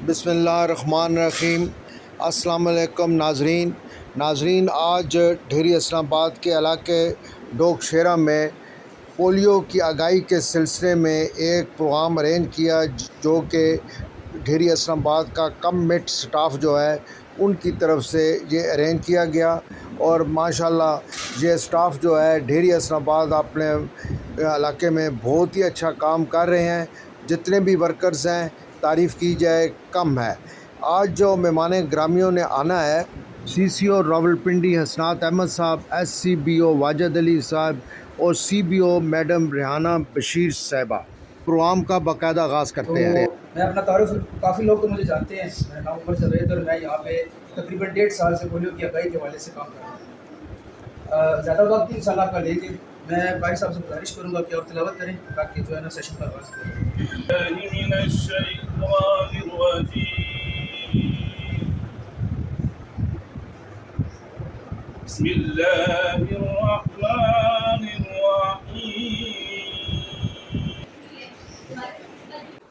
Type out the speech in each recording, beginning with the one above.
بسم اللہ الرحمن الرحیم۔ السلام علیکم ناظرین آج ڈھیری اسلام آباد کے علاقے ڈوک شیرہ میں پولیو کی آگاہی کے سلسلے میں ایک پروگرام ارینج کیا، جو کہ ڈھیری اسلام آباد کا کمٹ سٹاف جو ہے ان کی طرف سے یہ ارینج کیا گیا، اور ماشاءاللہ یہ سٹاف جو ہے ڈھیری اسلام آباد اپنے علاقے میں بہت ہی اچھا کام کر رہے ہیں۔ جتنے بھی ورکرز ہیں تعریف کی جائے کم ہے۔ آج جو مہمان گرامیوں نے آنا ہے، سی سی او راولپنڈی حسنات احمد صاحب، S C B O Wajid Ali صاحب اور C B O madam Rehana Bashir صاحبہ پروگرام کا باقاعدہ آغاز کرتے ہیں۔ میں اپنا تعارف، کافی لوگ تو مجھے جانتے ہیں، میرا نام عمر جاوید اور میں یہاں پہ تقریباً 1.5 سال سے پولیو کی آگاہی کے حوالے سے کام کر رہا ہوں۔ زیادہ وقت ان شاء اللہ آپ کا لے کے میں بھائی صاحب سے گزارش کروں گا کہ آپ تلاوت کریں تاکہ جو ہے نا سیشن کا آغاز بسم اللہ الرحمن الرحیم۔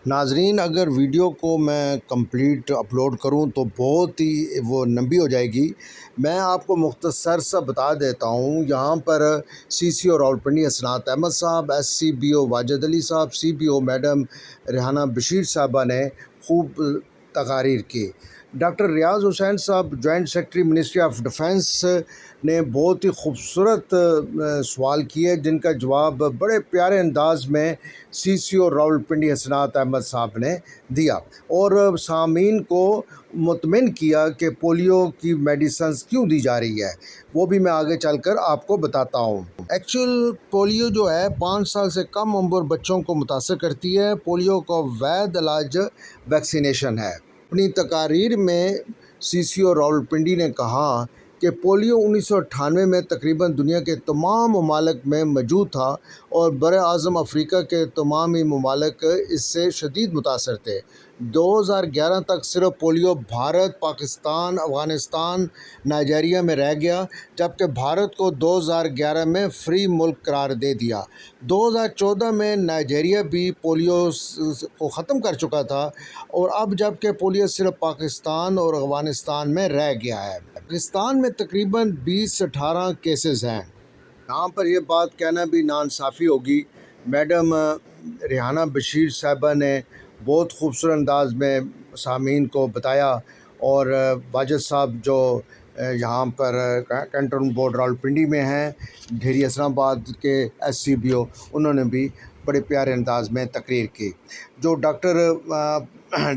ناظرین، اگر ویڈیو کو میں کمپلیٹ اپلوڈ کروں تو بہت ہی وہ لمبی ہو جائے گی۔ میں آپ کو مختصر سا بتا دیتا ہوں۔ یہاں پر سی سی او راولپنڈی حسنات احمد صاحب، S C B O Wajid Ali صاحب، C B O madam Rehana Bashir صاحبہ نے خوب تقاریر کی۔ ڈاکٹر ریاض حسین صاحب، joint secretary ministry of defence نے بہت ہی خوبصورت سوال کیے، جن کا جواب بڑے پیارے انداز میں سی سی او راولپنڈی حسنات احمد صاحب نے دیا، اور سامعین کو مطمئن کیا کہ پولیو کی میڈیسنز کیوں دی جا رہی ہے، وہ بھی میں آگے چل کر آپ کو بتاتا ہوں۔ ایکچوئل پولیو جو ہے 5 سال سے کم عمر بچوں کو متاثر کرتی ہے۔ پولیو کا وید علاج ویکسینیشن ہے۔ اپنی تقاریر میں سی سی او راولپنڈی نے کہا کہ پولیو 1998 میں تقریباً دنیا کے تمام ممالک میں موجود تھا، اور براعظم افریقہ کے تمام ہی ممالک اس سے شدید متاثر تھے۔ 2011 تک صرف پولیو بھارت، پاکستان، افغانستان، نائجیریا میں رہ گیا، جبکہ بھارت کو 2011 میں فری ملک قرار دے دیا۔ 2014 میں نائجیریا بھی پولیو کو ختم کر چکا تھا، اور اب جبکہ پولیو صرف پاکستان اور افغانستان میں رہ گیا ہے۔ پاکستان میں تقریباً 20 سے 18 کیسز ہیں۔ یہاں پر یہ بات کہنا بھی ناانصافی ہوگی۔ میڈم ریحانہ بشیر صاحبہ نے بہت خوبصورت انداز میں سامعین کو بتایا، اور واجد صاحب جو یہاں پر کنٹرول بورڈ راولپنڈی میں ہیں، ڈھیری اسلام آباد کے ایس سی بی او، انہوں نے بھی بڑے پیارے انداز میں تقریر کی۔ جو ڈاکٹر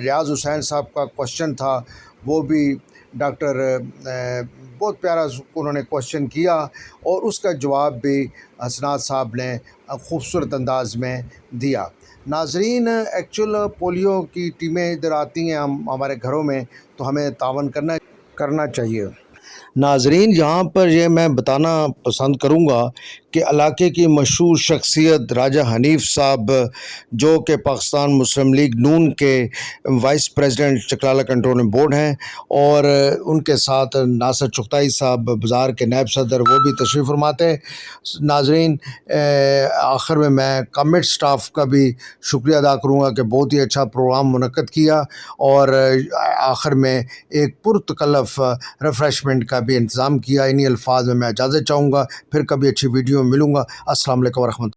ریاض حسین صاحب کا کوشچن تھا، وہ بھی ڈاکٹر بہت پیارا انہوں نے کوشچن کیا، اور اس کا جواب بھی حسنات صاحب نے خوبصورت انداز میں دیا۔ ناظرین، ایکچوئل پولیو کی ٹیمیں ادھر آتی ہیں ہمارے گھروں میں، تو ہمیں تعاون کرنا چاہیے۔ ناظرین، یہاں پر یہ میں بتانا پسند کروں گا کہ علاقے کی مشہور شخصیت راجہ حنیف صاحب، جو کہ پاکستان مسلم لیگ نون کے vice president Chaklala control board ہیں، اور ان کے ساتھ ناصر چغتائی صاحب بازار کے نائب صدر، وہ بھی تشریف فرماتے ہیں۔ ناظرین، آخر میں کمٹ سٹاف کا بھی شکریہ ادا کروں گا کہ بہت ہی اچھا پروگرام منعقد کیا، اور آخر میں ایک پرتکلف ریفریشمنٹ کا بھی انتظام کیا۔ انہی الفاظ میں اجازت چاہوں گا، پھر کبھی اچھی ویڈیو میں ملوں گا۔ السلام علیکم ورحمۃ اللہ۔